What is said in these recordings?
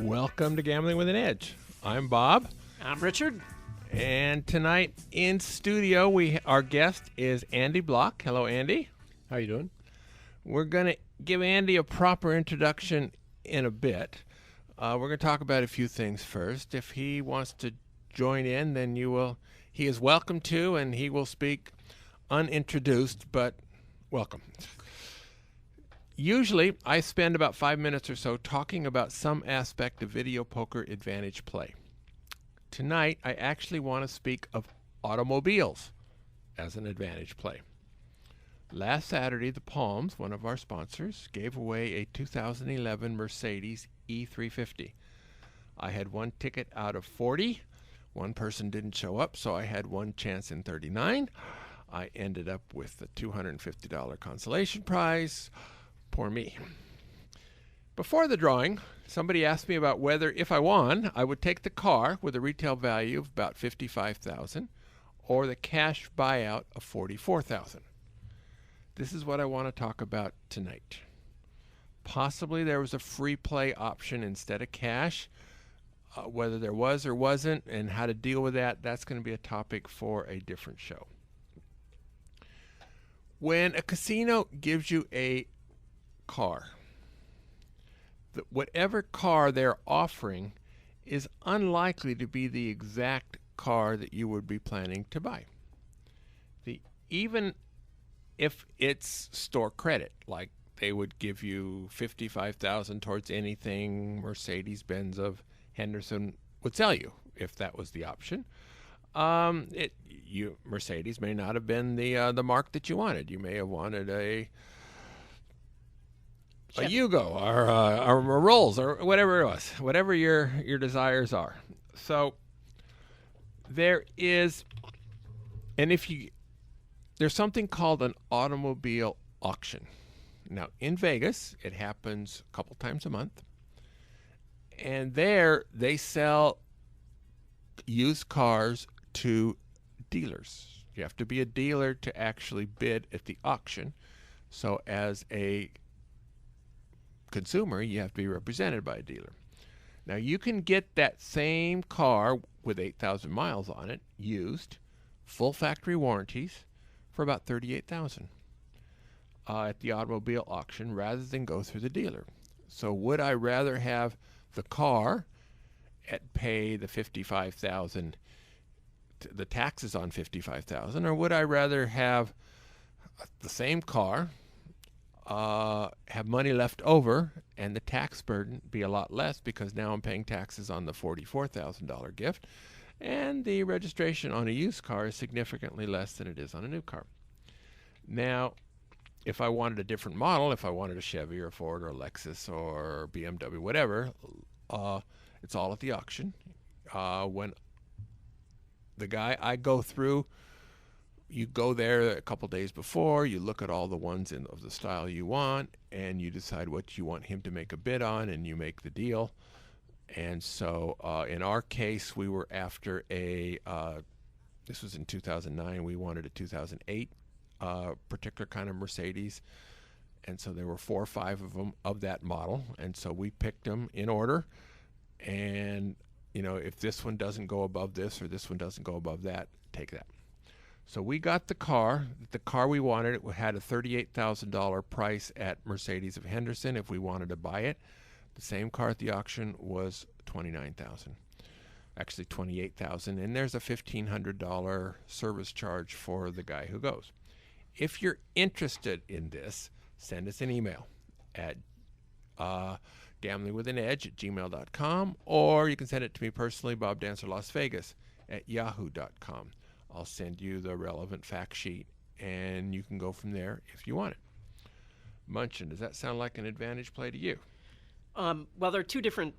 Welcome to Gambling with an Edge. I'm Bob. I'm Richard. And tonight in studio, our guest is Andy Bloch. Hello, Andy. How you doing? We're going to give Andy a proper introduction in a bit. We're going to talk about a few things first. If he wants to join in, then he is welcome to, and he will speak unintroduced, but welcome. Usually, I spend about 5 minutes or so talking about some aspect of video poker advantage play. Tonight, I actually want to speak of automobiles as an advantage play. Last Saturday, the Palms, one of our sponsors, gave away a 2011 Mercedes E350. I had one ticket out of 40. One person didn't show up, so I had one chance in 39. I ended up with a $250 consolation prize. Poor me. Before the drawing, somebody asked me about whether, if I won, I would take the car with a retail value of about $55,000 or the cash buyout of $44,000. This is what I want to talk about tonight. Possibly there was a free play option instead of cash. Whether there was or wasn't and how to deal with that, that's going to be a topic for a different show. When a casino gives you a car, whatever car they're offering is unlikely to be the exact car that you would be planning to buy. Even if it's store credit, like they would give you $55,000 towards anything Mercedes-Benz of Henderson would sell you, if that was the option. Mercedes may not have been the mark that you wanted. You may have wanted a Yugo or a Rolls or whatever it was, whatever your desires are. So there's something called an automobile auction. Now in Vegas, it happens a couple times a month, and there they sell used cars to dealers. You have to be a dealer to actually bid at the auction. So as a consumer, you have to be represented by a dealer. Now you can get that same car with 8,000 miles on it, used, full factory warranties, for about $38,000 at the automobile auction rather than go through the dealer. So would I rather have the car and pay the $55,000, the taxes on $55,000, or would I rather have the same car, have money left over, and the tax burden be a lot less because now I'm paying taxes on the $44,000 gift, and the registration on a used car is significantly less than it is on a new car. Now, if I wanted a different model, if I wanted a Chevy or a Ford or a Lexus or BMW, whatever, it's all at the auction. When the guy I go through, you go there a couple days before, you look at all the ones of the style you want, and you decide what you want him to make a bid on, and you make the deal. And so in our case, we were after this was in 2009, we wanted a 2008 particular kind of Mercedes. And so there were 4 or 5 of them of that model. And so we picked them in order. And, if this one doesn't go above this or this one doesn't go above that, take that. So we got the car. The car we wanted, it had a $38,000 price at Mercedes of Henderson if we wanted to buy it. The same car at the auction was $29,000. Actually $28,000. And there's a $1,500 service charge for the guy who goes. If you're interested in this, send us an email at gamblingwithanedge@gmail.com, or you can send it to me personally, Bob Dancer Las Vegas @yahoo.com. I'll send you the relevant fact sheet, and you can go from there if you want it. Munchkin, does that sound like an advantage play to you? Well, there are two different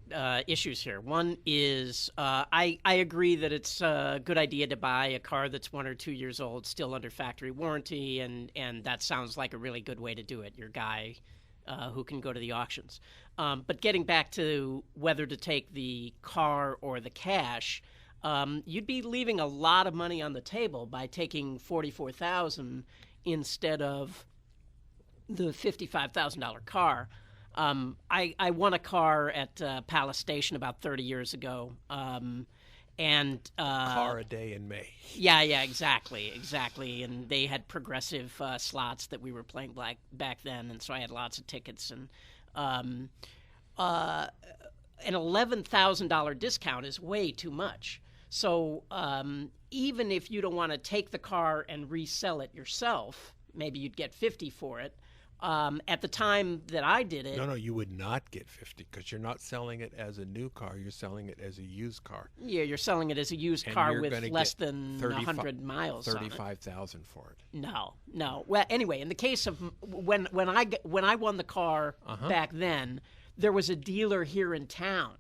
issues here. One is I agree that it's a good idea to buy a car that's 1 or 2 years old, still under factory warranty, and that sounds like a really good way to do it, your guy who can go to the auctions. But getting back to whether to take the car or the cash, you'd be leaving a lot of money on the table by taking $44,000 instead of the $55,000 car. I won a car at Palace Station about 30 years ago. And car a day in May. Yeah, exactly. And they had progressive slots that we were playing back then, and so I had lots of tickets. And an $11,000 discount is way too much. So even if you don't want to take the car and resell it yourself, maybe you'd get $50 for it. At the time that I did it... No, you would not get $50 because you're not selling it as a new car. You're selling it as a used car. Yeah, you're selling it as a used car with less than 100 miles on it. $35,000 for it. No. Well, anyway, in the case of when I won the car back then, there was a dealer here in town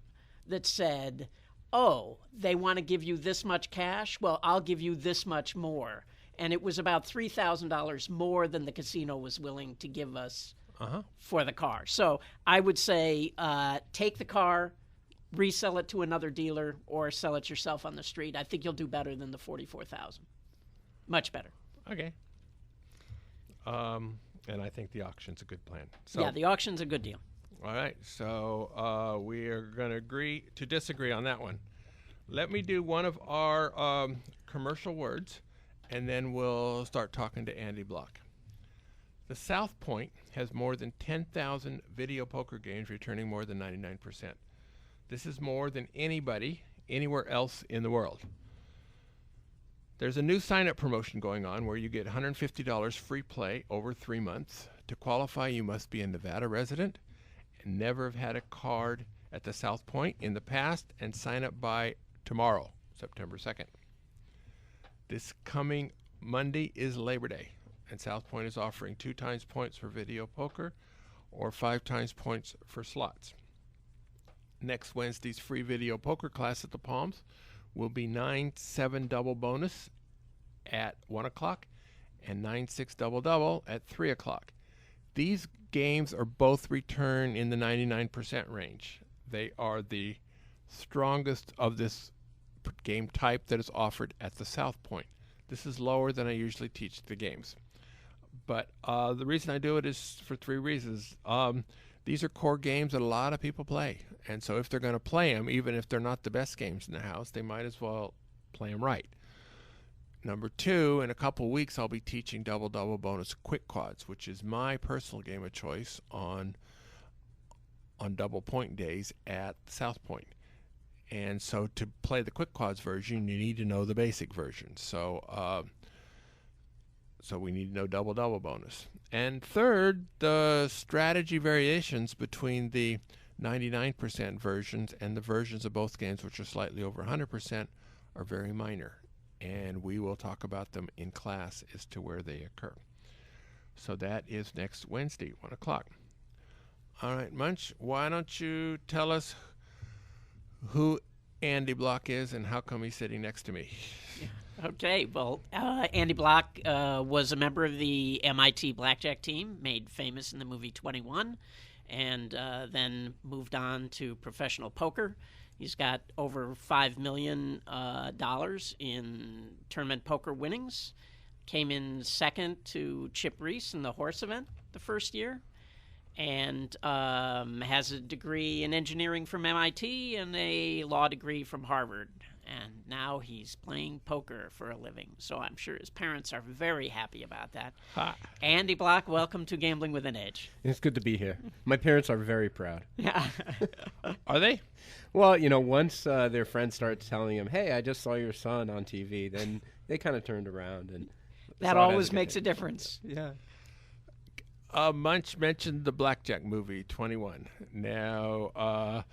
that said, "Oh, they want to give you this much cash? Well, I'll give you this much more." And it was about $3,000 more than the casino was willing to give us for the car. So I would say take the car, resell it to another dealer, or sell it yourself on the street. I think you'll do better than the $44,000. Much better. Okay. And I think the auction's a good plan. So, yeah, the auction's a good deal. All right. So we are going to agree to disagree on that one. Let me do one of our commercial words, and then we'll start talking to Andy Bloch. The South Point has more than 10,000 video poker games, returning more than 99%. This is more than anybody anywhere else in the world. There's a new sign-up promotion going on where you get $150 free play over 3 months. To qualify, you must be a Nevada resident and never have had a card at the South Point in the past, and sign up by tomorrow, September 2nd. This coming Monday is Labor Day, and South Point is offering 2 times points for video poker or 5 times points for slots. Next Wednesday's free video poker class at the Palms will be 9-7 double bonus at 1 o'clock and 9-6 double-double at 3 o'clock. These games are both return in the 99% range. They are the strongest of this game type that is offered at the South Point. This is lower than I usually teach the games. But the reason I do it is for 3 reasons. These are core games that a lot of people play. And so if they're going to play them, even if they're not the best games in the house, they might as well play them right. Number 2, in a couple weeks, I'll be teaching double-double bonus quick quads, which is my personal game of choice on double point days at South Point. And so to play the quick quads version, you need to know the basic version. So we need to know double-double bonus. And third, the strategy variations between the 99% versions and the versions of both games, which are slightly over 100%, are very minor. And we will talk about them in class as to where they occur. So that is next Wednesday, 1 o'clock. All right, Munch, why don't you tell us who Andy Bloch is and how come he's sitting next to me? Okay, well, Andy Bloch was a member of the MIT Blackjack team, made famous in the movie 21, and then moved on to professional poker. He's got over $5 million in tournament poker winnings. Came in second to Chip Reese in the horse event the first year, and has a degree in engineering from MIT and a law degree from Harvard. And now he's playing poker for a living. So I'm sure his parents are very happy about that. Hi. Andy Bloch, welcome to Gambling with an Edge. It's good to be here. My parents are very proud. Yeah. Are they? Well, once their friends start telling them, hey, I just saw your son on TV, then they kind of turned around. And that always makes a difference. Yeah. Munch mentioned the Blackjack movie, 21. Now,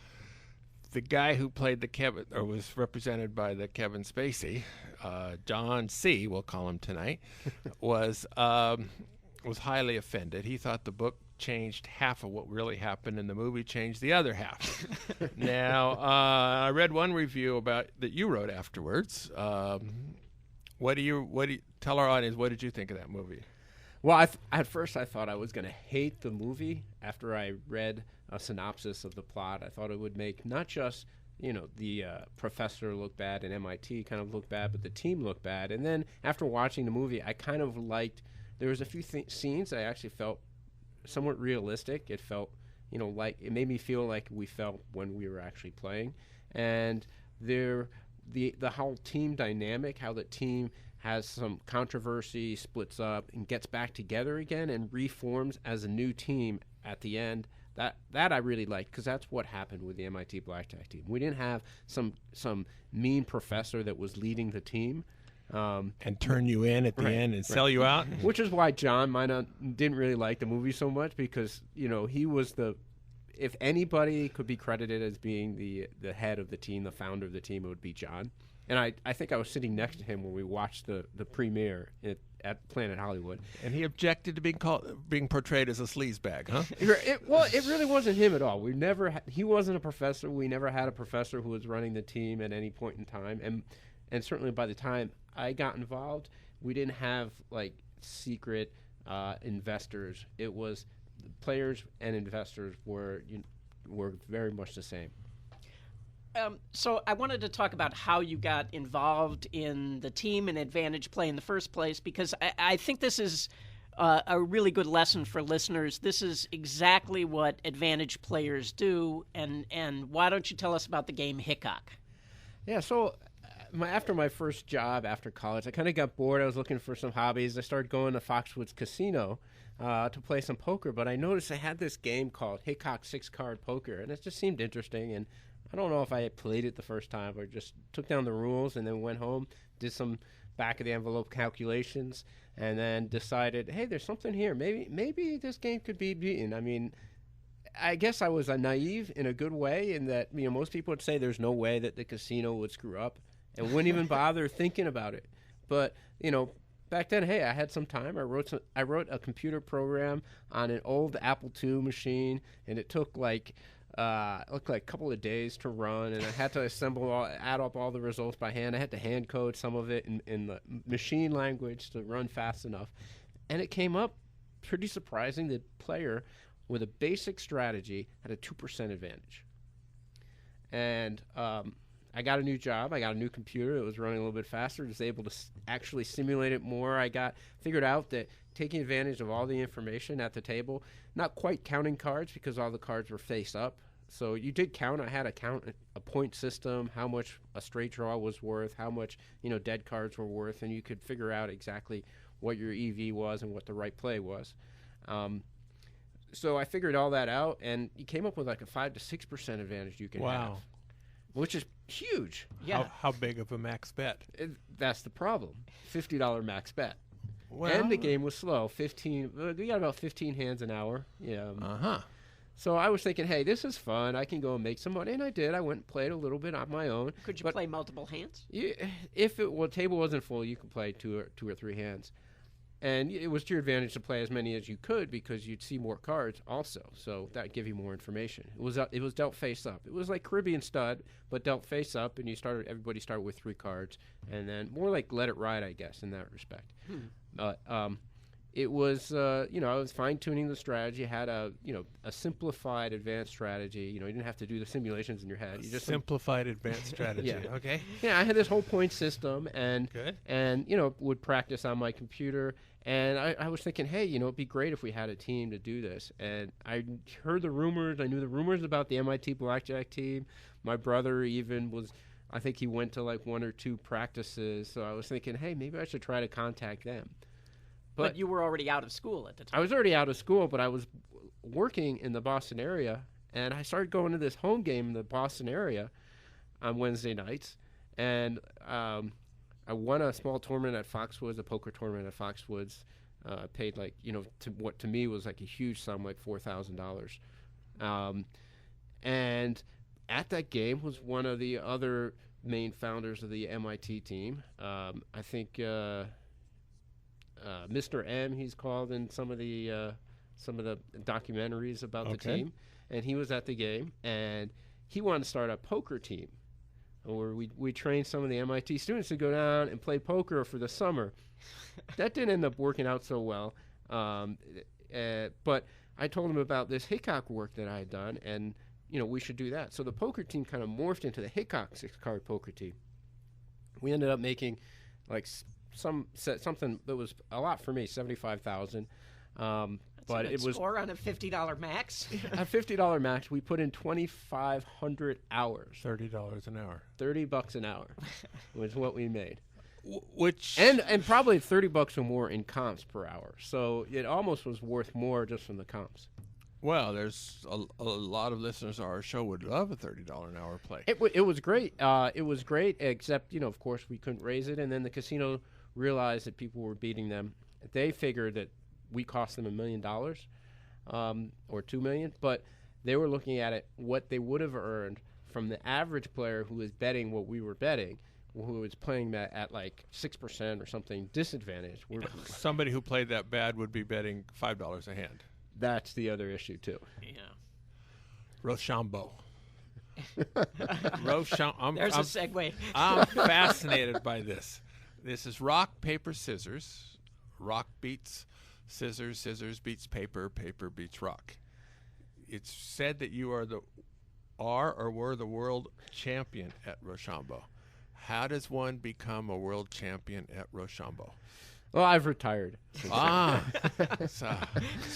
the guy who played the Kevin, or was represented by the Kevin Spacey, John C., we'll call him tonight, was highly offended. He thought the book changed half of what really happened, and the movie changed the other half. Now, I read one review about that you wrote afterwards. What do you tell our audience? What did you think of that movie? Well, at first I thought I was going to hate the movie. After I read a synopsis of the plot, I thought it would make not just the professor look bad and MIT kind of look bad, but the team look bad. And then after watching the movie, I kind of liked. There was a few scenes I actually felt somewhat realistic. It felt like it made me feel like we felt when we were actually playing. And the whole team dynamic, how the team has some controversy, splits up, and gets back together again and reforms as a new team at the end. That I really liked, because that's what happened with the MIT Blackjack team. We didn't have some mean professor that was leading the team. And turn you in at the end and sell you out. Which is why John didn't really like the movie so much, because, he was if anybody could be credited as being the head of the team, the founder of the team, it would be John. And I think I was sitting next to him when we watched the premiere at Planet Hollywood. And he objected to being portrayed as a sleazebag, huh? It really wasn't him at all. He wasn't a professor. We never had a professor who was running the team at any point in time. And certainly by the time I got involved, we didn't have secret investors. It was players and investors were very much the same. So I wanted to talk about how you got involved in the team and Advantage Play in the first place, because I think this is a really good lesson for listeners. This is exactly what Advantage players do, and why don't you tell us about the game Hickok? Yeah, so after my first job after college, I kind of got bored. I was looking for some hobbies. I started going to Foxwoods Casino to play some poker, but I noticed they had this game called Hickok 6-Card Poker, and it just seemed interesting. And I don't know if I had played it the first time or just took down the rules and then went home, did some back-of-the-envelope calculations, and then decided, hey, there's something here. Maybe this game could be beaten. I mean, I guess I was naive in a good way in that, most people would say there's no way that the casino would screw up and wouldn't even bother thinking about it. But, back then, hey, I had some time. I wrote a computer program on an old Apple II machine, and it took it looked like a couple of days to run, and I had to add up all the results by hand. I had to hand code some of it in the machine language to run fast enough. And it came up pretty surprising. The player with a basic strategy had a 2% advantage. And I got a new job. I got a new computer. It was running a little bit faster. I was able to actually simulate it more. I figured out that taking advantage of all the information at the table, not quite counting cards because all the cards were face up. So you did count. I had a point system, how much a straight draw was worth, how much dead cards were worth, and you could figure out exactly what your EV was and what the right play was. So I figured all that out, and you came up with a 5 to 6% advantage you can have, which is huge. Yeah. How big of a max bet? That's the problem. $50 max bet. Well, and the game was slow. We got about 15 hands an hour. Yeah. Uh-huh. So I was thinking, hey, this is fun. I can go and make some money, and I did. I went and played a little bit on my own. Could you play multiple hands? If the table wasn't full, you could play two or three hands. And it was to your advantage to play as many as you could because you'd see more cards also. So that gave you more information. It was dealt face up. It was like Caribbean Stud, but dealt face up, and everybody started with 3 cards, and then more like Let It Ride, I guess, in that respect. It was, I was fine-tuning the strategy. Had a simplified advanced strategy. You didn't have to do the simulations in your head. You just simplified advanced strategy. Yeah. Okay. Yeah, I had this whole point system, and good. And would practice on my computer. And I was thinking, hey, it'd be great if we had a team to do this. And I heard the rumors. I knew the rumors about the MIT Blackjack team. My brother even was. I think he went to 1 or 2 practices. So I was thinking, hey, maybe I should try to contact them. But you were already out of school at the time. I was already out of school, but I was working in the Boston area, and I started going to this home game in the Boston area on Wednesday nights, and I won a small tournament at Foxwoods, a poker tournament at Foxwoods. Paid what to me was a huge sum, $4,000. And at that game was one of the other main founders of the MIT team. I think. Mr. M, he's called in some of the documentaries about the team, and he was at the game, and he wanted to start a poker team, where we trained some of the MIT students to go down and play poker for the summer. That didn't end up working out so well, but I told him about this Hickok work that I had done, and we should do that. So the poker team kind of morphed into the Hickok 6-Card Poker team. We ended up making something that was a lot for me, $75,000. but it was score on a $50 max. A $50 max. We put in 2,500 hours. $30 an hour. $30 an hour was what we made. Which and probably $30 or more in comps per hour. So it almost was worth more just from the comps. Well, there's a lot of listeners to our show would love a $30 an hour play. It was great. It was great, except, of course, we couldn't raise it. And then the casino realized that people were beating them. They figured that we cost them $1 million or $2 million, but they were looking at it, what they would have earned from the average player who was betting what we were betting, who was playing that at like 6% or something disadvantaged. Somebody who played that bad would be betting $5 a hand. That's the other issue, too. Yeah. Rochambeau. There's a segue. I'm fascinated by this. This is rock, paper, scissors. Rock beats scissors, scissors beats paper, paper beats rock. It's said that you are or were the world champion at Rochambeau. How does one become a world champion at Rochambeau? Well, I've retired. So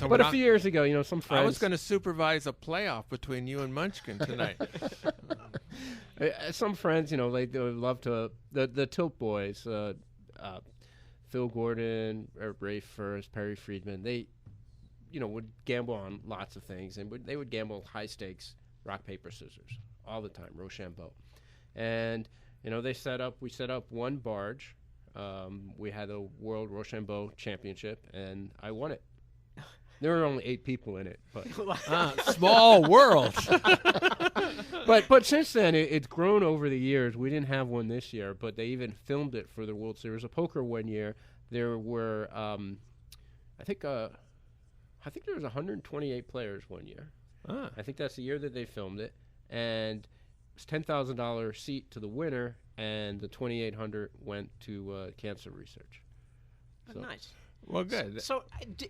but a few years ago, some friends. I was going to supervise a playoff between you and Munchkin tonight. Some friends, they love to the Tilt Boys, Phil Gordon, Ray First, Perry Friedman. They, would gamble on lots of things, and they would gamble high stakes, rock paper scissors all the time, Rochambeau, and we set up one barge. We had a World Rochambeau Championship, and I won it. There were only 8 people in it, but small world. but since then, it's grown over the years. We didn't have one this year, but they even filmed it for the World Series of Poker one year. There were, I think there was 128 players one year. I think that's the year that they filmed it, and it's $10,000 seat to the winner, and the $2,800 went to cancer research. So. Nice. Well, good. So,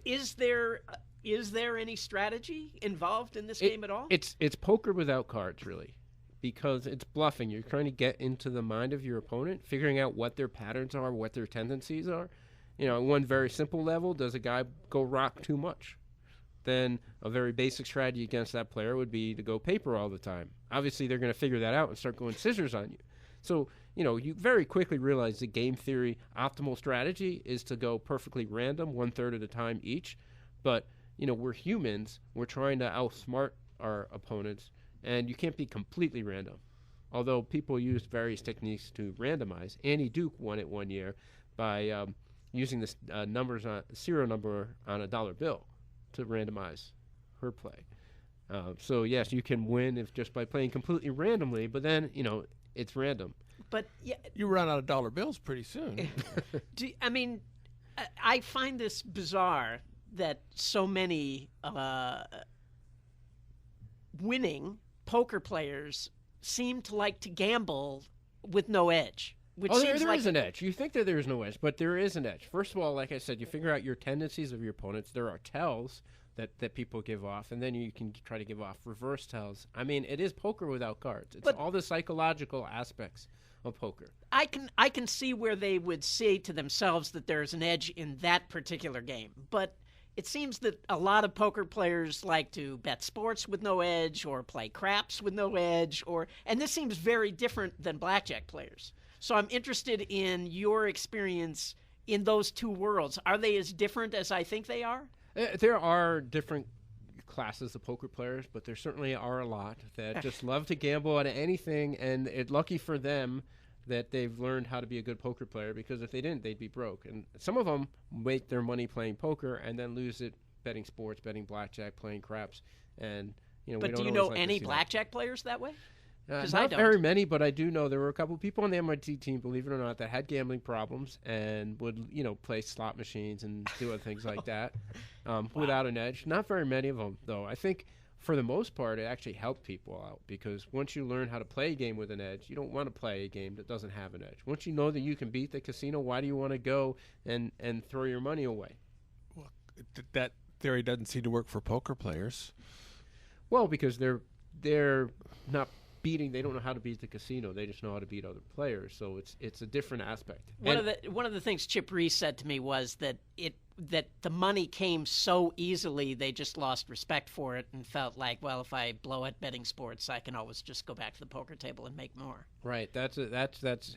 is there any strategy involved in this game at all? It's poker without cards, really, because it's bluffing. You're trying to get into the mind of your opponent, figuring out what their patterns are, what their tendencies are. At one very simple level, does a guy go rock too much? Then a very basic strategy against that player would be to go paper all the time. Obviously, they're going to figure that out and start going scissors on you. So, you very quickly realize the game theory optimal strategy is to go perfectly random, 1/3 of the time each. But, we're humans. We're trying to outsmart our opponents, and you can't be completely random. Although people used various techniques to randomize. Annie Duke won it one year by using this serial number on a dollar bill to randomize her play. So, yes, you can win just by playing completely randomly, but then, it's random. But yeah, you run out of dollar bills pretty soon. I find this bizarre that so many winning poker players seem to like to gamble with no edge. Which there is an edge. You think that there is no edge, but there is an edge. First of all, like I said, you figure out your tendencies of your opponents. There are tells that people give off, and then you can try to give off reverse tells. It is poker without cards. It's all the psychological aspects of poker. I can see where they would say to themselves that there's an edge in that particular game, but it seems that a lot of poker players like to bet sports with no edge or play craps with no edge, and this seems very different than blackjack players. So I'm interested in your experience in those two worlds. Are they as different as I think they are? There are different classes of poker players, but there certainly are a lot that just love to gamble at anything, and it's lucky for them that they've learned how to be a good poker player, because if they didn't, they'd be broke. And some of them make their money playing poker and then lose it betting sports, betting blackjack, playing craps. And but do you know any blackjack players that way? Not very many, but I do know there were a couple of people on the MIT team, believe it or not, that had gambling problems and would, play slot machines and do other things like that without an edge. Not very many of them, though. I think for the most part, it actually helped people out, because once you learn how to play a game with an edge, you don't want to play a game that doesn't have an edge. Once you know that you can beat the casino, why do you want to go and throw your money away? Well, that theory doesn't seem to work for poker players. Well, because they're not beating. They don't know how to beat the casino. They just know how to beat other players. So it's a different aspect. One of the things Chip Reese said to me was that that the money came so easily, they just lost respect for it and felt like, well, if I blow at betting sports, I can always just go back to the poker table and make more. Right. That's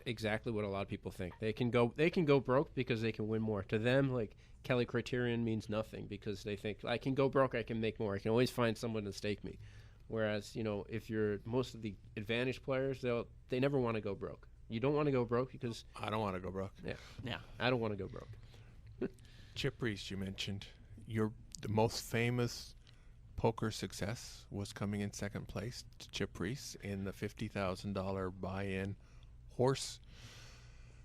exactly what a lot of people think. They can go broke because they can win more. To them, like, Kelly criterion means nothing because they think, I can go broke, I can make more. I can always find someone to stake me. Whereas, if you're most of the advantage players, they never want to go broke. You don't want to go broke because I don't want to go broke. Yeah. I don't want to go broke. Chip Reese, you mentioned the most famous poker success was coming in second place to Chip Reese in the $50,000 buy-in horse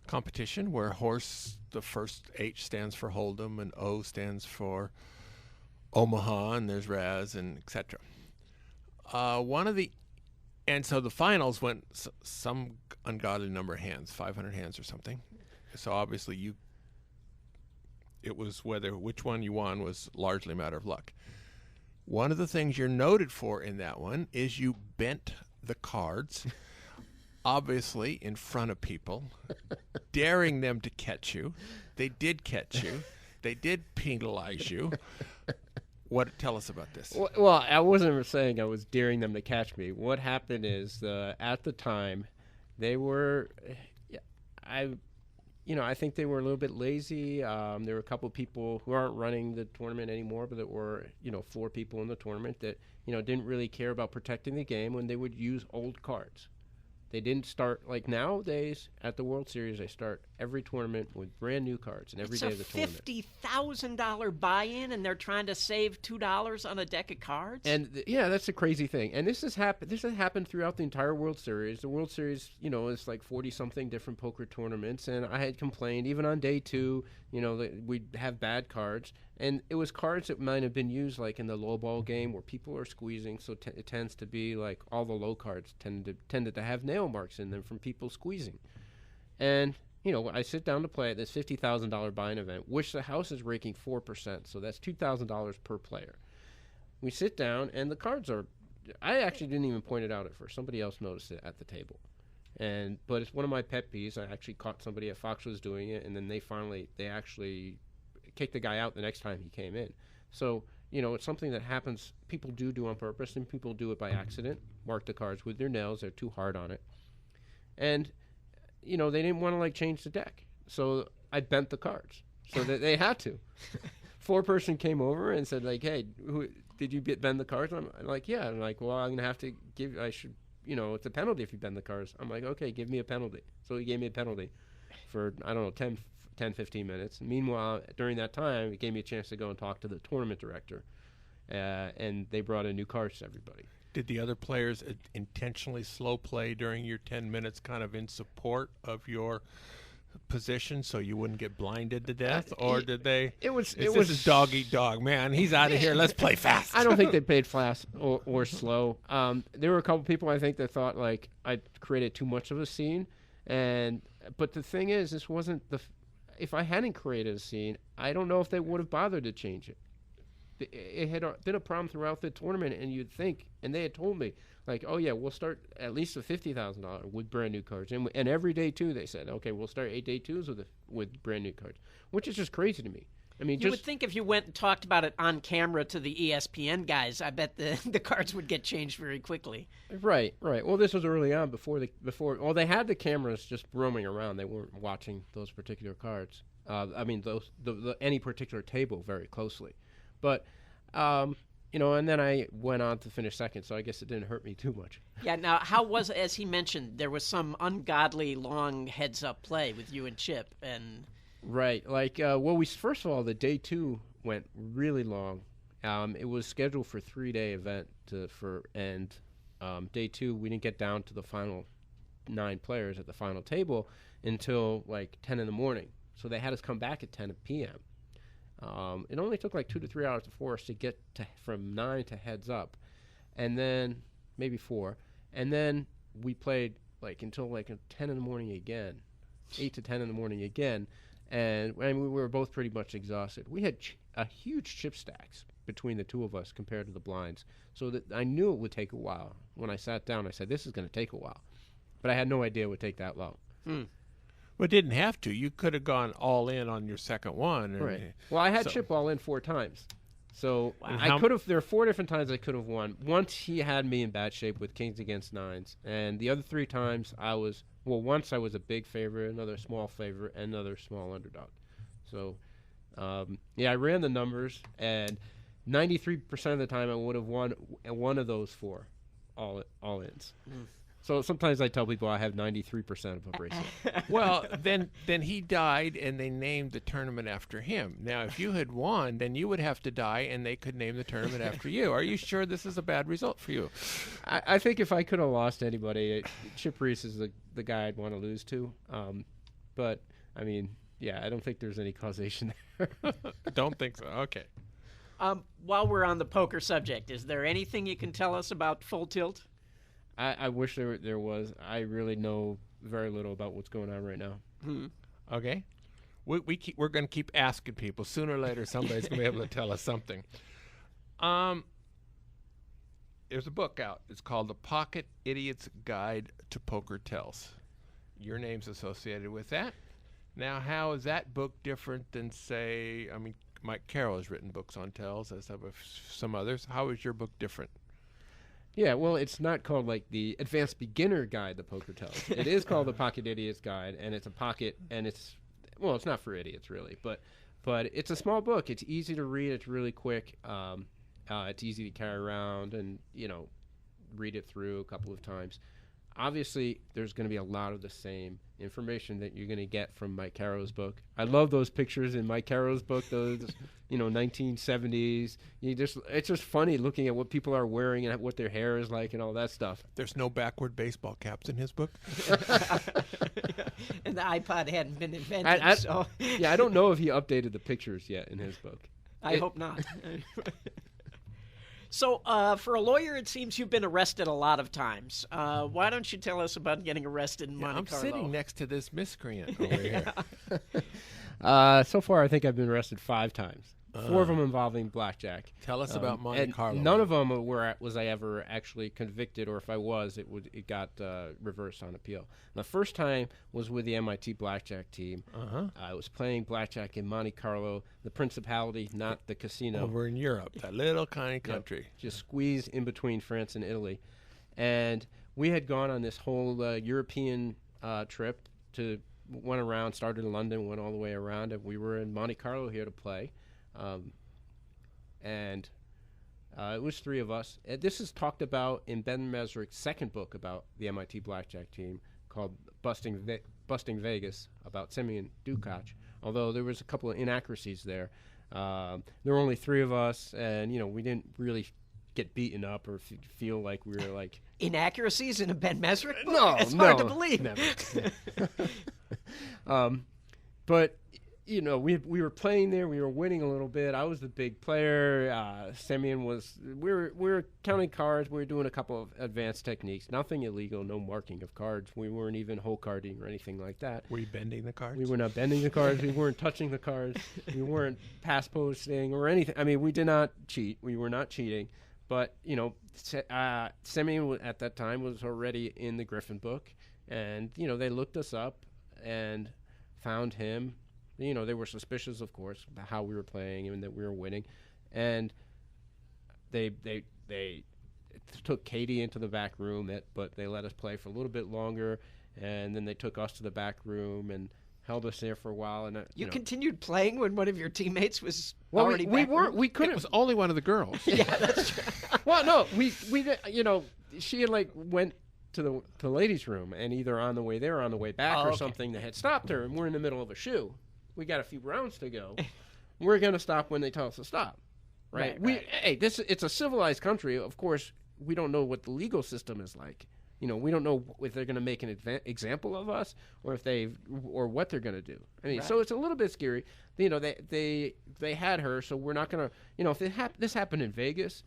competition, where horse, the first H stands for Hold'em and O stands for Omaha, and there's Raz and etc. And so the finals went some ungodly number of hands, 500 hands or something. So obviously it was which one you won was largely a matter of luck. One of the things you're noted for in that one is you bent the cards, obviously in front of people, daring them to catch you. They did catch you. They did penalize you. Tell us about this. Well, I wasn't saying I was daring them to catch me. What happened is at the time, they were, I think they were a little bit lazy. There were a couple of people who aren't running the tournament anymore, but that were, 4 people in the tournament that, didn't really care about protecting the game when they would use old cards. They didn't start, like nowadays at the World Series, they start every tournament with brand new cards and every day of the tournament. It's a $50,000 buy-in, and they're trying to save $2 on a deck of cards? And, that's a crazy thing. And this has happened throughout the entire World Series. The World Series, is like 40-something different poker tournaments, and I had complained, even on day 2, that we'd have bad cards. And it was cards that might have been used like in the low ball game where people are squeezing, so it tends to be like all the low cards tended to have nail marks in them from people squeezing. And, I sit down to play at this $50,000 buy-in event, which the house is raking 4%, so that's $2,000 per player. We sit down, and the cards are – I actually didn't even point it out at first. Somebody else noticed it at the table. But it's one of my pet peeves. I actually caught somebody at Fox was doing it, and then they actually – kick the guy out the next time he came in. So, it's something that happens. People do on purpose, and people do it by accident. Mark the cards with their nails. They're too hard on it. And, they didn't want to, change the deck. So I bent the cards so that they had to. 4-person came over and said, hey, did you bend the cards? I'm like, yeah. I'm like, well, I'm going to have to it's a penalty if you bend the cards. I'm like, okay, give me a penalty. So he gave me a penalty for, 10, 15 minutes. Meanwhile, during that time, it gave me a chance to go and talk to the tournament director, and they brought in new cards to everybody. Did the other players intentionally slow play during your 10 minutes kind of in support of your position so you wouldn't get blinded to death? Or did they? This is dog eat dog. Man, he's out of here. Let's play fast. I don't think they played fast or slow. There were a couple people, I think, that thought, I created too much of a scene. But the thing is, this wasn't if I hadn't created a scene, I don't know if they would have bothered to change it. It had been a problem throughout the tournament, and you'd think, and they had told me, oh yeah, we'll start at least with $50,000 with brand new cards, and every day 2 they said, okay, we'll start 8 day 2s with brand new cards, which is just crazy to me. I mean, you would think if you went and talked about it on camera to the ESPN guys, I bet the cards would get changed very quickly. Right. Well, this was early on before they had the cameras just roaming around. They weren't watching those particular cards. Any particular table very closely. But, and then I went on to finish second, so I guess it didn't hurt me too much. Yeah, now, how was, as he mentioned, there was some ungodly long heads-up play with you and Chip, and... Right. First of all, the day 2 went really long. It was scheduled for 3-day event day 2, we didn't get down to the final 9 players at the final table until 10 in the morning. So they had us come back at 10 p.m. It only took 2 to 3 hours for us to get from 9 to heads up, and then maybe 4, and then we played until 10 in the morning again, 8 to 10 in the morning again. And we were both pretty much exhausted. We had a huge chip stacks between the two of us compared to the blinds, so that I knew it would take a while. When I sat down, I said, this is going to take a while. But I had no idea it would take that long. Well, it didn't have to. You could have gone all in on your second one. Right. Well, I had so- Chip all in 4 times. So And I how- could have. There are 4 different times I could have won. Once he had me in bad shape with kings against nines, and the other 3 times I was once I was a big favorite, another small favorite, and another small underdog. So I ran the numbers, and 93% of the time I would have won one of those 4 all ins. So sometimes I tell people I have 93% of a bracelet. Well, then he died, and they named the tournament after him. Now, if you had won, then you would have to die, and they could name the tournament after you. Are you sure this is a bad result for you? I think if I could have lost anybody, Chip Reese is the guy I'd want to lose to. But, I mean, yeah, I don't think there's any causation there. Don't think so. Okay. While we're on the poker subject, is there anything you can tell us about Full Tilt? I wish there was. I really know very little about what's going on right now. Okay. We're going to keep asking people. Sooner or later, somebody's going to be able to tell us something. There's a book out. It's called The Pocket Idiot's Guide to Poker Tells. Your name's associated with that. Now, how is that book different than, say, Mike Carroll has written books on tells, as have some others. How is your book different? Yeah, well, it's not called like the Advanced Beginner Guide to Poker Tells. It is called the Pocket Idiot's Guide, and it's a pocket, and it's not for idiots really, but it's a small book. It's easy to read. It's really quick. It's easy to carry around, and read it through a couple of times. Obviously, there's going to be a lot of the same information that you're going to get from Mike Carroll's book. I love those pictures in Mike Carroll's book, those 1970s. It's just funny looking at what people are wearing and what their hair is like and all that stuff. There's no backward baseball caps in his book? And the iPod hadn't been invented, so... Yeah, I don't know if he updated the pictures yet in his book. I hope not. So, for a lawyer, it seems you've been arrested a lot of times. Why don't you tell us about getting arrested in Monte Carlo? I'm sitting next to this miscreant over here. So far, I think I've been arrested 5 times. 4 of them involving blackjack. Tell us about Monte Carlo. None of them was I ever actually convicted, or if I was, it got reversed on appeal. The first time was with the MIT blackjack team. I was playing blackjack in Monte Carlo, the principality, not the casino. Over in Europe, that little tiny country. Just squeezed in between France and Italy. And we had gone on this whole European trip went around, started in London, went all the way around, and we were in Monte Carlo here to play. And it was 3 of us. This is talked about in Ben Mesrick's second book about the MIT blackjack team, called Busting Vegas, about Simeon Dukac. Although there was a couple of inaccuracies there. There were only 3 of us, and we didn't really get beaten up or feel like we were like inaccuracies in a Ben Mesrick book? No, it's hard to believe. Never. But we were playing there. We were winning a little bit. I was the big player. Simeon was. We were counting cards. We were doing a couple of advanced techniques. Nothing illegal. No marking of cards. We weren't even hole carding or anything like that. Were you bending the cards? We were not bending the cards. We weren't touching the cards. We weren't pass posting or anything. I mean, we did not cheat. We were not cheating. But Simeon at that time was already in the Griffin book, and they looked us up and found him. They were suspicious, of course, about how we were playing and that we were winning. And they took Katie into the back room, but they let us play for a little bit longer. And then they took us to the back room and held us there for a while. And you continued playing when one of your teammates was already back? We couldn't. It was only one of the girls. Yeah, that's true. Well, no, we she had went to the ladies' room, and either on the way there or on the way back or something, that had stopped her, and we're in the middle of a shoe. We got a few rounds to go. We're going to stop when they tell us to stop, right? Hey, it's a civilized country. Of course, we don't know what the legal system is like. We don't know if they're going to make an example of us, or what they're going to do. I mean, so it's a little bit scary. They had her, so we're not going to. If this happened in Vegas,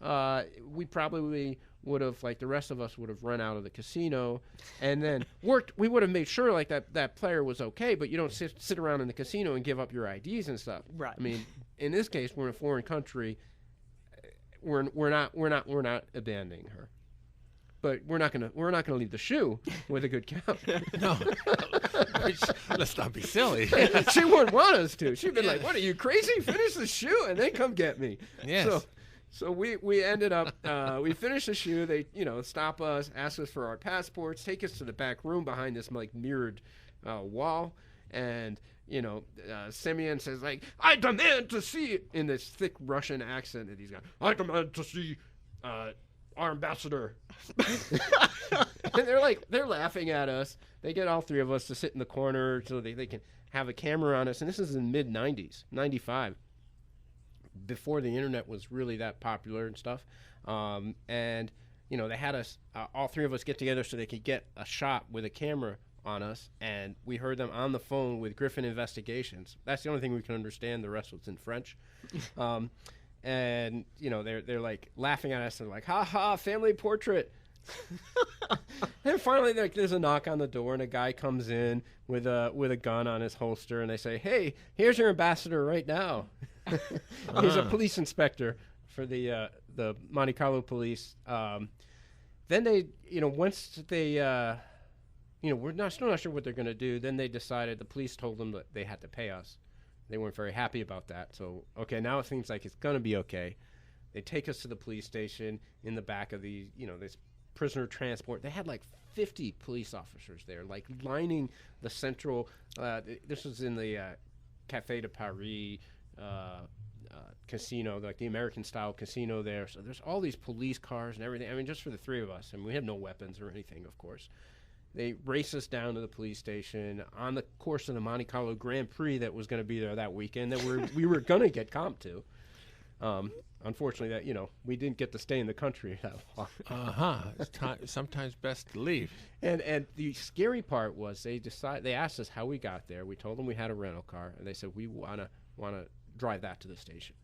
we probably would have, like the rest of us, would have run out of the casino and then worked. We would have made sure that player was okay, but you don't sit around in the casino and give up your IDs and stuff. Right. I mean, in this case, we're in a foreign country. We're not abandoning her. but we're not gonna leave the shoe with a good count. No. Let's not be silly. She wouldn't want us to. She'd be like, "What are you crazy? Finish the shoe and then come get me." Yes. So we ended up we finished the shoe. They stop us, ask us for our passports, take us to the back room behind this like mirrored wall, and Simeon says like, "I demand to see," in this thick Russian accent that he's got. "I demand to see our ambassador." And they're laughing at us. They get all three of us to sit in the corner so they can have a camera on us. And this is in mid-90s, 95, before the internet was really that popular and stuff. And they had us, all three of us, get together so they could get a shot with a camera on us. And we heard them on the phone with Griffin Investigations. That's the only thing we can understand. The rest was in French. And they're like laughing at us and like, "Ha ha, family portrait." And finally, there's a knock on the door, and a guy comes in with a gun on his holster, and they say, "Hey, here's your ambassador right now." He's a police inspector for the Monte Carlo police. Then they, once they, we're still not sure what they're going to do. Then they decided, the police told them that they had to pay us. They weren't very happy about that. So, okay, now it seems like it's going to be okay. They take us to the police station in the back of the, this prisoner transport. They had like 50 police officers there, like lining the central. This was in the Café de Paris casino, like the American-style casino there. So there's all these police cars and everything. I mean, just for the three of us. And we have no weapons or anything, of course. They race us down to the police station on the course of the Monte Carlo Grand Prix that was going to be there that weekend that we were going to get comped to. Unfortunately, that we didn't get to stay in the country that long. It's sometimes best to leave. And the scary part was they asked us how we got there. We told them we had a rental car, and they said we wanna drive that to the station.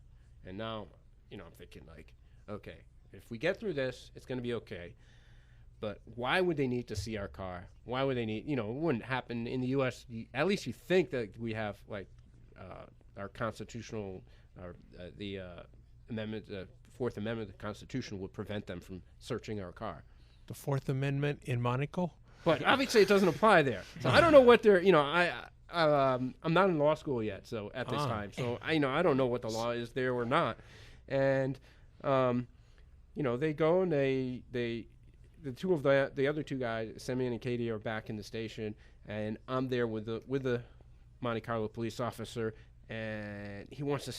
And now, I'm thinking like, okay, if we get through this, it's going to be okay. But why would they need to see our car? Why would they need? It wouldn't happen in the U.S. At least you think that we have like our constitutional, the amendment, the Fourth Amendment of the Constitution would prevent them from searching our car. The Fourth Amendment in Monaco? But obviously it doesn't apply there. So I don't know what they're, I'm not in law school yet, so at this time. So I don't know what the law is there or not. And they go and the other two guys, Simeon and Katie, are back in the station, and I'm there with the Monte Carlo police officer, and he wants to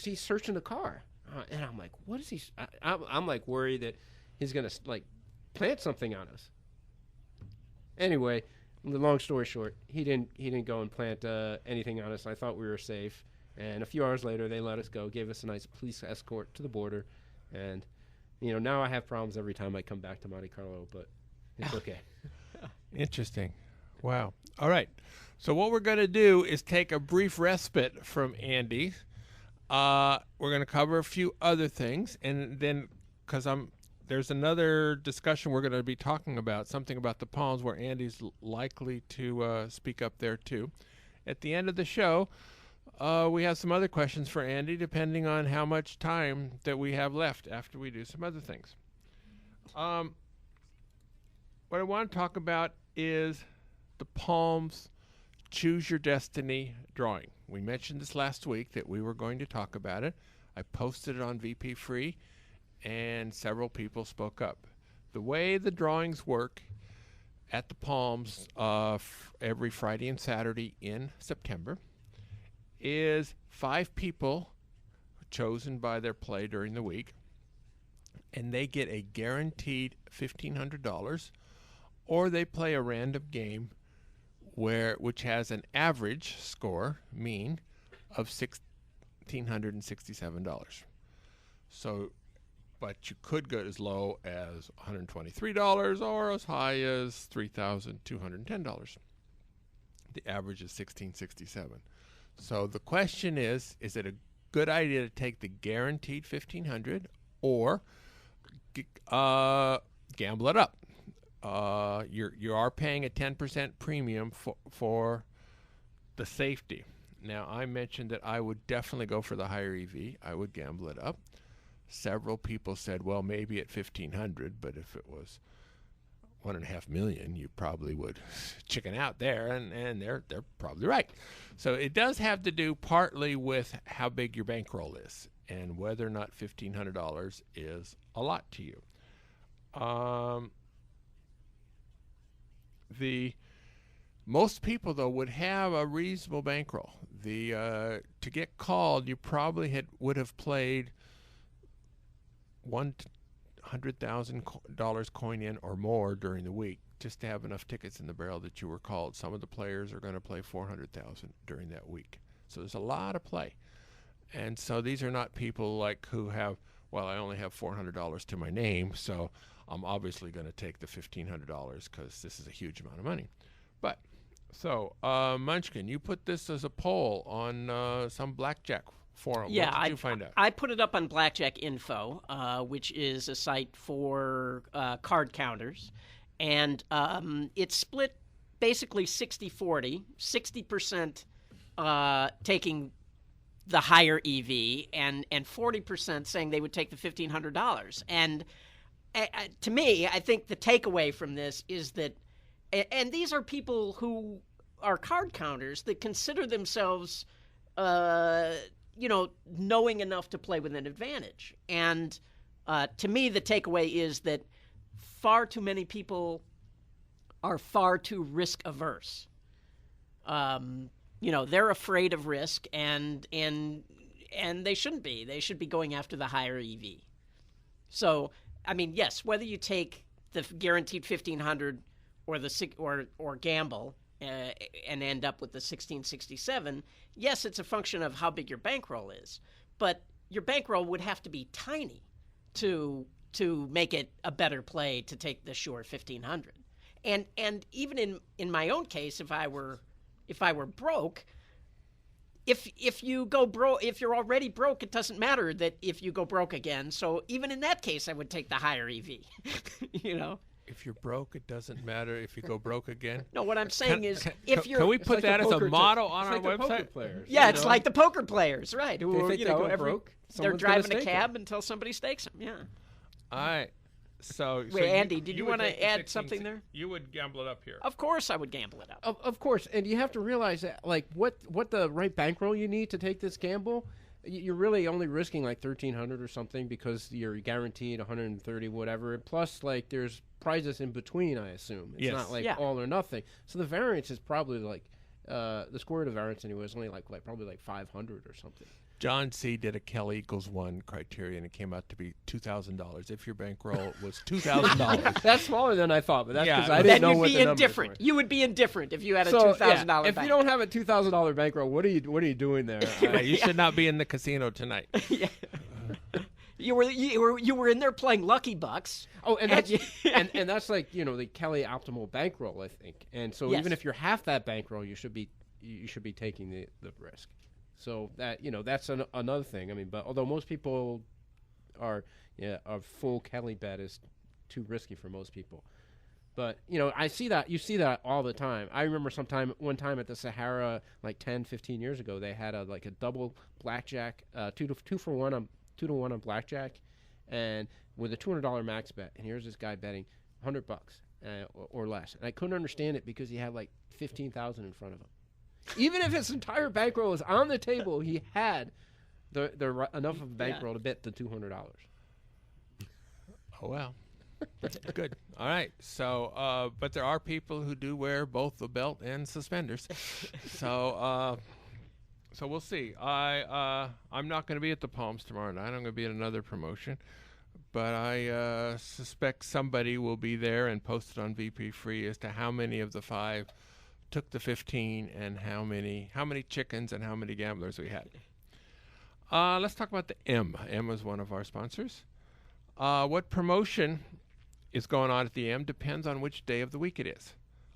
he's searching the car. And I'm like, what is he? I'm like worried that he's gonna like plant something on us. Anyway, the long story short, he didn't go and plant anything on us. I thought we were safe. And a few hours later, they let us go, gave us a nice police escort to the border, and now I have problems every time I come back to Monte Carlo, but it's okay. Interesting. Wow. All right. So what we're going to do is take a brief respite from Andy. We're going to cover a few other things, and then because there's another discussion we're going to be talking about, something about the Palms, where Andy's likely to speak up there too. At the end of the show, we have some other questions for Andy, depending on how much time that we have left after we do some other things. What I want to talk about is the Palms Choose Your Destiny drawing. We mentioned this last week that we were going to talk about it. I posted it on VP Free, and several people spoke up. The way the drawings work at the Palms every Friday and Saturday in September is 5 people chosen by their play during the week, and they get a guaranteed $1,500, or they play a random game which has an average score, mean, of $1,667. So, but you could go as low as $123 or as high as $3,210. The average is $1,667. So the question is it a good idea to take the guaranteed $1,500 or gamble it up? You are paying a 10% premium for the safety. Now, I mentioned that I would definitely go for the higher EV. I would gamble it up. Several people said, well, maybe at $1,500, but if it was 1.5 million, you probably would chicken out there, and they're probably right. So it does have to do partly with how big your bankroll is and whether or not $1,500 is a lot to you. Most people, though, would have a reasonable bankroll. To get called, you probably would have played $100,000 coin in or more during the week just to have enough tickets in the barrel that you were called. Some of the players are going to play $400,000 during that week. So there's a lot of play. And so these are not people like who have, well, I only have $400 to my name, so I'm obviously going to take the $1,500 because this is a huge amount of money. But, so, Munchkin, you put this as a poll on some Blackjack forum. Yeah, what did you find out? I put it up on Blackjack Info, which is a site for card counters. And it's split basically 60-40, 60% taking the higher EV and 40% saying they would take the $1,500. And to me, I think the takeaway from this is that, and these are people who are card counters that consider themselves, knowing enough to play with an advantage. And to me, the takeaway is that far too many people are far too risk averse. They're afraid of risk, and they shouldn't be. They should be going after the higher EV. So, I mean, yes, whether you take the guaranteed $1,500 or gamble and end up with the 1667, yes, it's a function of how big your bankroll is, but your bankroll would have to be tiny to make it a better play to take the sure 1,500. And even in my own case, if I were broke, if you go broke, if you're already broke, it doesn't matter that if you go broke again. So even in that case, I would take the higher EV. If you're broke, it doesn't matter if you go broke again. No, what I'm saying is, if you're, can we put that as a motto on our like website? Players, yeah, it's like the poker players, right? Who They think they go broke, they're someone's driving gonna a stake cab them. until somebody stakes them. Yeah. All right. So Wait, Andy, did you would want take to the add 16 something there? You would gamble it up here. Of course, I would gamble it up. Of course, and you have to realize that, like, what the right bankroll you need to take this gamble. You're really only risking like $1,300 or something because you're guaranteed 130 whatever. And plus, like, there's prizes in between. I assume it's Yes. not like Yeah. all or nothing. So the variance is probably like the square root of variance anyway is only like probably like 500 or something. John C. did a Kelly equals 1 criteria, and it came out to be $2,000 if your bankroll was $2,000. That's smaller than I thought, but that's Yeah, because I but didn't Then know you'd what be the numbers indifferent. were. You would be indifferent if you had a So, $2,000 if you don't have a $2,000 bankroll, what are you doing there? Yeah, you should not be in the casino tonight. Yeah. You were in there playing Lucky Bucks. Oh, and that's you- and that's like the Kelly optimal bankroll, I think. And so Yes. even if you're half that bankroll, you should be taking the risk. So that that's another thing. I mean, but although most people are a full Kelly bet is too risky for most people. But I see that you see that all the time. I remember one time at the Sahara like 10, 15 years ago, they had a double blackjack, 2 to 1 on blackjack, and with a $200 max bet. And here's this guy betting $100 or less, and I couldn't understand it because he had like 15,000 in front of him. Even if his entire bankroll was on the table, he had the enough of a bankroll to bet the $200. Oh, well. Good. All right. So, but there are people who do wear both the belt and suspenders. So we'll see. I'm not going to be at the Palms tomorrow night. I'm going to be at another promotion. But I suspect somebody will be there and post it on VP Free as to how many of the 5 took the 15 and how many chickens and how many gamblers we had. Let's talk about the M. M is one of our sponsors. What promotion is going on at the M depends on which day of the week it is.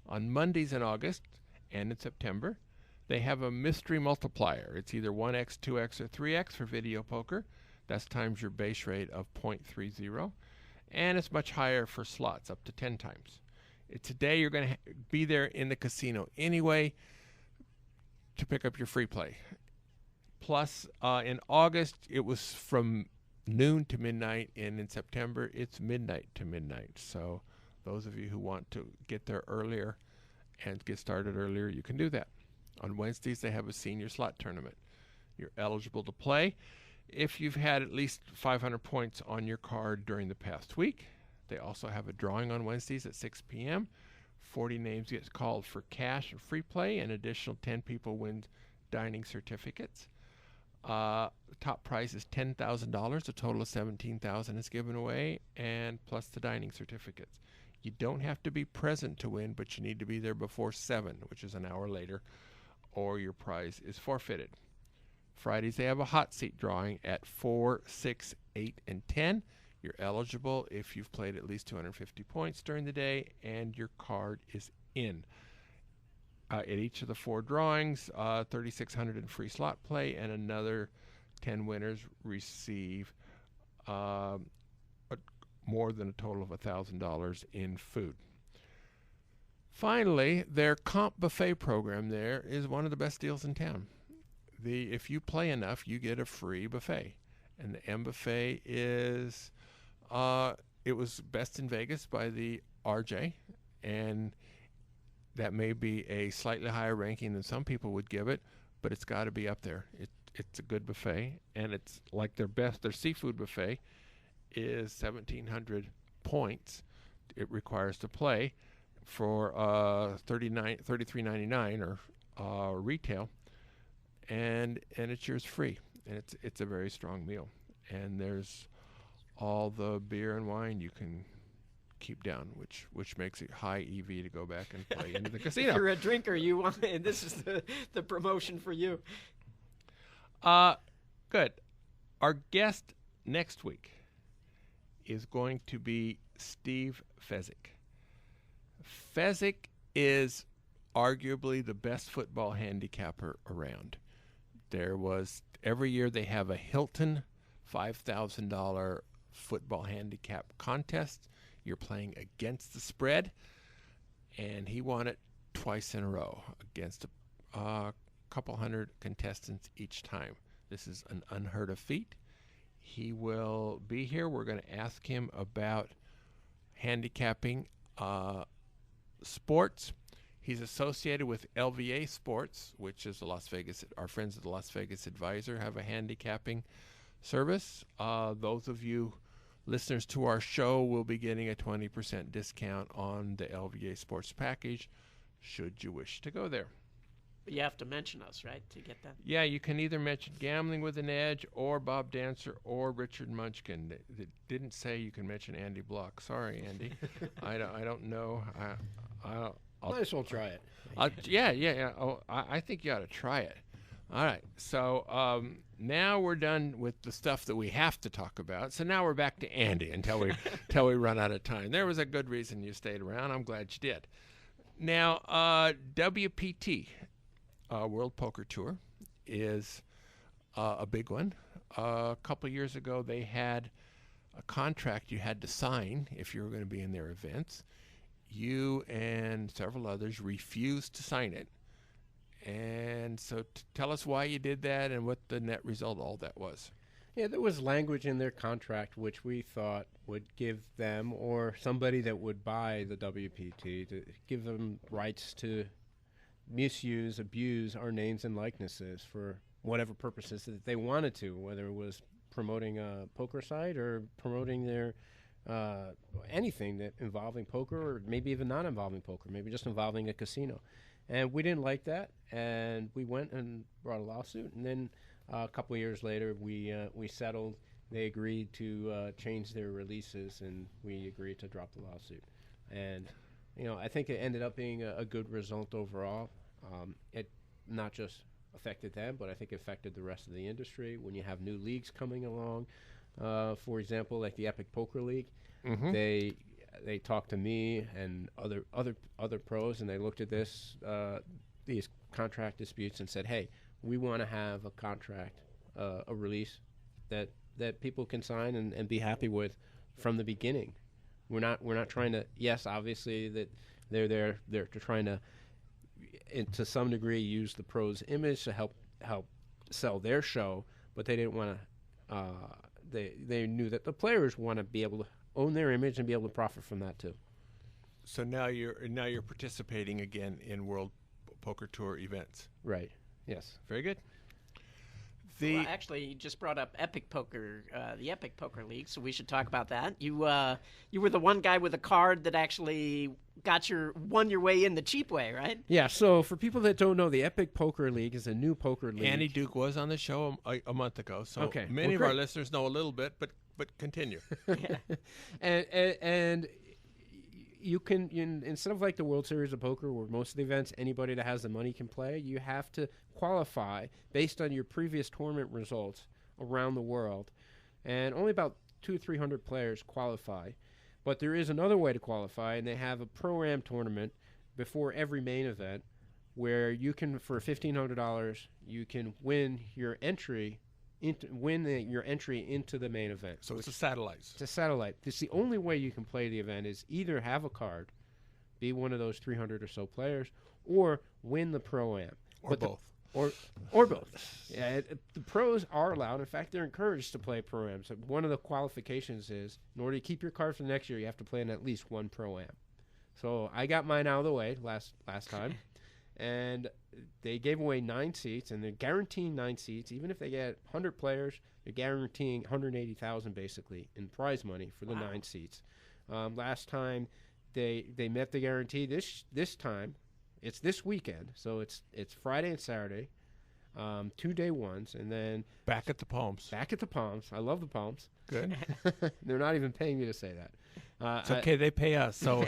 On Mondays in August and in September, they have a mystery multiplier. It's either 1x, 2x, or 3x for video poker. That's times your base rate of 0.30. And it's much higher for slots, up to 10 times. Today you're going to be there in the casino anyway to pick up your free play. Plus, in August, it was from noon to midnight, and in September, it's midnight to midnight. So Those of you who want to get there earlier and get started earlier, you can do that. On Wednesdays, they have a senior slot tournament. You're eligible to play if you've had at least 500 points on your card during the past week. They also have a drawing on Wednesdays at 6 p.m. 40 names get called for cash and free play. An additional 10 people win dining certificates. Top prize is $10,000. A total of $17,000 is given away, and plus the dining certificates. You don't have to be present to win, but you need to be there before 7, which is an hour later, or your prize is forfeited. Fridays, they have a hot seat drawing at 4, 6, 8, and 10. You're eligible if you've played at least 250 points during the day and your card is in. At each of the 4 drawings, $3,600 in free slot play, and another 10 winners receive more than a total of $1,000 in food. Finally, their comp buffet program there is one of the best deals in town. If you play enough, you get a free buffet. And the M buffet is, it was best in Vegas by the RJ, and that may be a slightly higher ranking than some people would give it, but it's got to be up there. It's a good buffet, and it's like their seafood buffet is 1,700 points it requires to play for $33.99 or retail, and it's yours free, and it's a very strong meal, and there's all the beer and wine you can keep down, which makes it high EV to go back and play into the casino. If you're a drinker, you want, and this is the promotion for you. Good. Our guest next week is going to be Steve Fezzik. Fezzik is arguably the best football handicapper around. Every year they have a Hilton $5,000 football handicap contest. You're playing against the spread, and he won it twice in a row against a couple hundred contestants each time. This is an unheard of feat. He will be here. We're going to ask him about handicapping sports. He's associated with LVA Sports, which is our friends at the Las Vegas Advisor have a handicapping service. Those of you listeners to our show will be getting a 20% discount on the LVA Sports package, should you wish to go there. But you have to mention us, right, to get that? Yeah, you can either mention Gambling with an Edge or Bob Dancer or Richard Munchkin. They didn't say you can mention Andy Bloch. Sorry, Andy. I don't know. Might as well try it. Yeah. Oh, I think you ought to try it. All right. So now we're done with the stuff that we have to talk about. So now we're back to Andy until we run out of time. There was a good reason you stayed around. I'm glad you did. Now, WPT, World Poker Tour, is a big one. A couple of years ago, they had a contract you had to sign if you were going to be in their events. You and several others refused to sign it. And so tell us why you did that and what the net result of all that was. Yeah, there was language in their contract which we thought would give them, or somebody that would buy the WPT, to give them rights to misuse, abuse our names and likenesses for whatever purposes that they wanted to, whether it was promoting a poker site or promoting their anything that involving poker, or maybe even not involving poker, maybe just involving a casino. And we didn't like that, and we went and brought a lawsuit. And then a couple of years later, we settled. They agreed to change their releases, and we agreed to drop the lawsuit. And I think it ended up being a good result overall. It not just affected them, but I think it affected the rest of the industry. When you have new leagues coming along, for example, like the Epic Poker League, Mm-hmm. They talked to me and other pros, and they looked at these contract disputes and said, "Hey, we want to have a contract, a release that people can sign and be happy with from the beginning. We're not trying to. Yes, obviously that they're trying to, to some degree, use the pros' image to help sell their show, but they didn't want to. They knew that the players want to be able to own their image and be able to profit from that too." So now you're participating again in World Poker Tour events. Right. Yes. Very good. Well, actually, you just brought up Epic Poker, the Epic Poker League, so we should talk about that. You were the one guy with a card that actually won your way in the cheap way, right? Yeah. So for people that don't know, the Epic Poker League is a new poker league. Andy Duke was on the show a month ago, so Okay. many of our listeners know a little bit, but continue. and you can, instead of like the World Series of Poker, where most of the events anybody that has the money can play, you have to qualify based on your previous tournament results around the world, and only about 200-300 players qualify. But there is another way to qualify, and they have a pro-am tournament before every main event, where you can, for $1,500, you can win your entry into the main event. So it's a satellite. It's a satellite. It's the only way you can play the event is either have a card, be one of those 300 or so players, or win the pro-am. Or both. Or both. Yeah, the pros are allowed. In fact, they're encouraged to play pro-am. So one of the qualifications is, in order to keep your card for the next year, you have to play in at least one pro-am. So I got mine out of the way last time. And they gave away 9 seats, and they're guaranteeing 9 seats. Even if they get 100 players, they're guaranteeing $180,000 basically in prize money for the 9 seats. Last time they met the guarantee. This time, it's this weekend, so it's Friday and Saturday, 2-day ones, and then back at the Palms. Back at the Palms. I love the Palms. Good. They're not even paying me to say that. It's okay. They pay us. So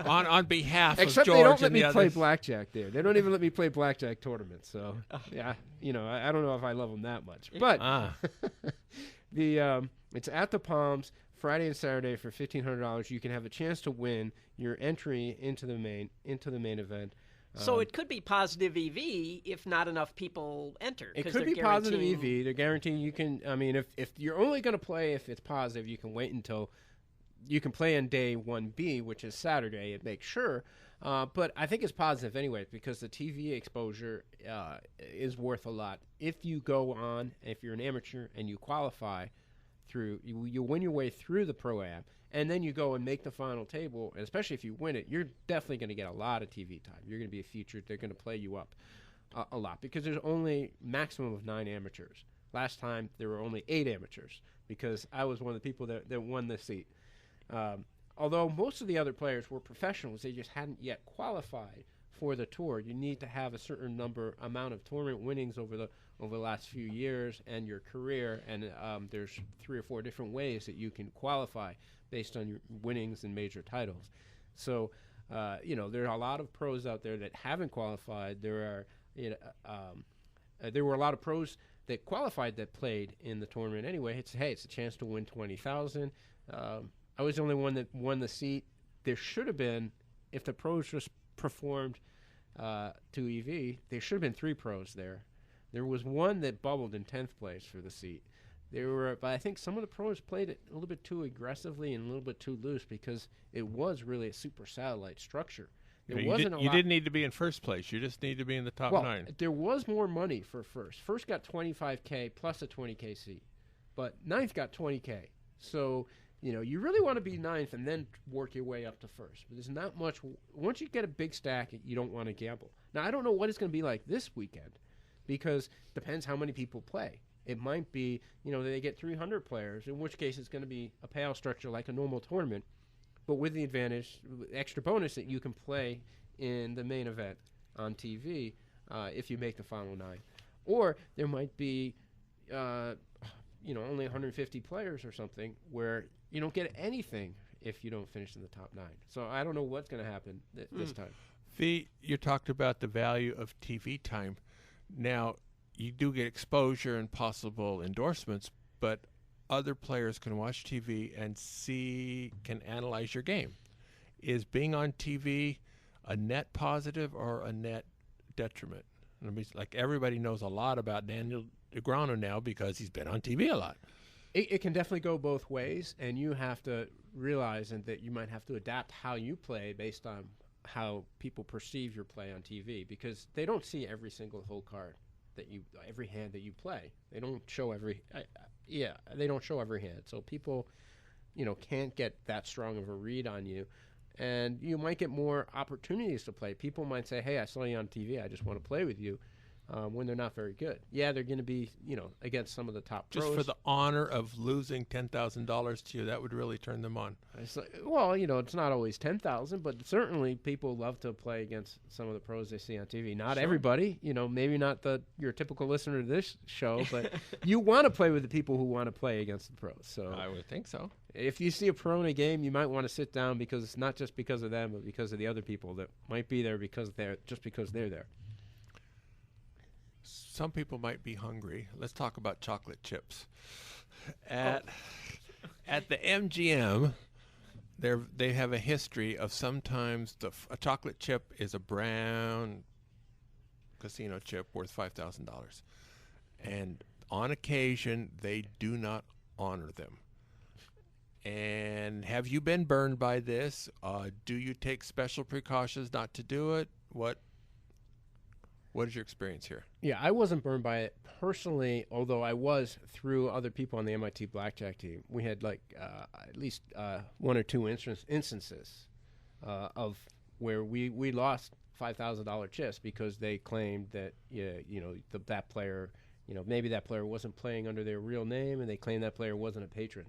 on behalf of George, except they don't let me others. play blackjack there. They don't even let me play blackjack tournaments. So yeah, I don't know if I love them that much. But it's at the Palms Friday and Saturday for $1,500. You can have a chance to win your entry into the main event. So it could be positive EV if not enough people enter. It could be positive EV. They're guaranteeing you can. I mean, if you're only going to play if it's positive, you can wait until you can play on day 1B, which is Saturday, and make sure. But I think it's positive anyway because the TV exposure is worth a lot. If you go on, if you're an amateur and you qualify through, you win your way through the Pro-Am, and then you go and make the final table, and especially if you win it, you're definitely going to get a lot of TV time. You're going to be featured. They're going to play you up a lot because there's only maximum of 9 amateurs. Last time, there were only 8 amateurs because I was one of the people that won the seat. Although most of the other players were professionals, they just hadn't yet qualified for the tour. You need to have a certain amount of tournament winnings over the last few years and your career, and there's 3 or 4 different ways that you can qualify based on your winnings and major titles. So, there are a lot of pros out there that haven't qualified. There were a lot of pros that qualified that played in the tournament anyway. It's a chance to win $20,000. I was the only one that won the seat. There should have been, if the pros just performed to EV, there should have been 3 pros there. There was one that bubbled in 10th place for the seat. But I think some of the pros played it a little bit too aggressively and a little bit too loose because it was really a super satellite structure. You didn't need to be in first place. You just need to be in the top 9. There was more money for first. First got $25K plus a $20K seat, but 9th got $20K. So you really want to be 9th and then work your way up to first. But there's not much. Once you get a big stack, you don't want to gamble. Now I don't know what it's going to be like this weekend, because it depends how many people play. It might be, they get 300 players, in which case it's going to be a payout structure like a normal tournament, but with the advantage, extra bonus that you can play in the main event on TV if you make the final 9. Or there might be, only 150 players or something where you don't get anything if you don't finish in the top 9. So I don't know what's going to happen this time. You talked about the value of TV time. Now, you do get exposure and possible endorsements, but other players can watch TV and can analyze your game. Is being on TV a net positive or a net detriment? Like everybody knows a lot about Daniel Negreanu now because he's been on TV a lot. It can definitely go both ways, and you have to realize that you might have to adapt how you play based on how people perceive your play on TV, because they don't see every single hole card every hand that you play. They don't show every hand. So people, can't get that strong of a read on you. and you might get more opportunities to play. People might say, hey, I saw you on TV. I just want to play with you. When they're not very good. Yeah, they're going to be, against some of the top pros. Just for the honor of losing $10,000 to you, that would really turn them on. It's like, well, it's not always 10,000, but certainly people love to play against some of the pros they see on TV. Not everybody, maybe not your typical listener to this show, but you want to play with the people who want to play against the pros. So I would think so. If you see a pro in a game, you might want to sit down because it's not just because of them, but because of the other people that might be there because they're there. Some people might be hungry. Let's talk about chocolate chips. At the MGM, they have a history of sometimes a chocolate chip is a brown casino chip worth $5,000. And on occasion, they do not honor them. And have you been burned by this? Do you take special precautions not to do it? What is your experience here? Yeah, I wasn't burned by it personally, although I was through other people on the MIT Blackjack team. We had at least one or two instances of where we lost $5,000 chips because they claimed that that player, maybe that player wasn't playing under their real name, and they claimed that player wasn't a patron.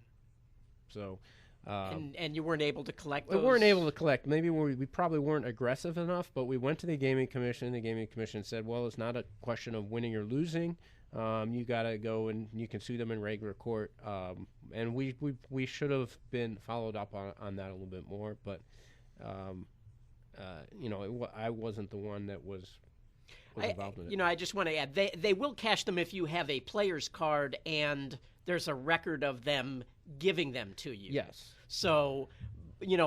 So. And you weren't able to collect those? We weren't able to collect. Maybe we probably weren't aggressive enough, but we went to the Gaming Commission. The Gaming Commission said, well, it's not a question of winning or losing. You got to go and you can sue them in regular court. And we should have been followed up on that a little bit more, but, I wasn't the one that was involved in it. I just want to add, they will cash them if you have a player's card and there's a record of them giving them to you. Yes. So,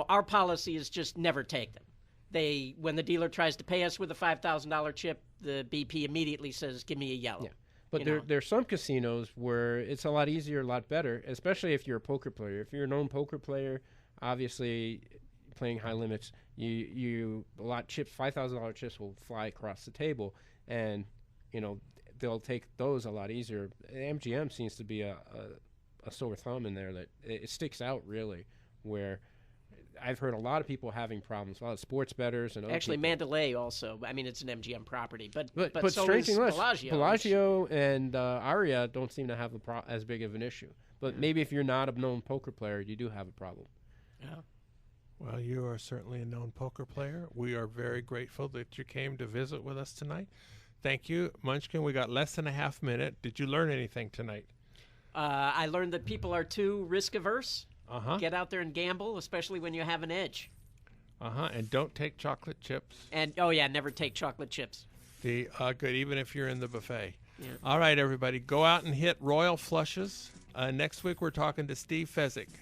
our policy is just never take them. When the dealer tries to pay us with a $5,000 chip, the BP immediately says, give me a yellow. Yeah. But there's some casinos where it's a lot easier, a lot better, especially if you're a poker player. If you're a known poker player, obviously playing high limits, $5,000 chips will fly across the table, and, they'll take those a lot easier. MGM seems to be a sore thumb in there that it sticks out really, where I've heard a lot of people having problems, a lot of sports bettors and other actually people. Mandalay also. I mean, it's an MGM property, but so strangely is enough, Bellagio. Bellagio and Aria don't seem to have as big of an issue. But maybe if you're not a known poker player, you do have a problem. Yeah. Well, you are certainly a known poker player. We are very grateful that you came to visit with us tonight. Thank you, Munchkin. We got less than a half minute. Did you learn anything tonight? I learned that people are too risk averse. Get out there and gamble, especially when you have an edge. And don't take chocolate chips. And never take chocolate chips. Good, even if you're in the buffet. Yeah. All right, everybody, go out and hit royal flushes. Next week we're talking to Steve Fezzik.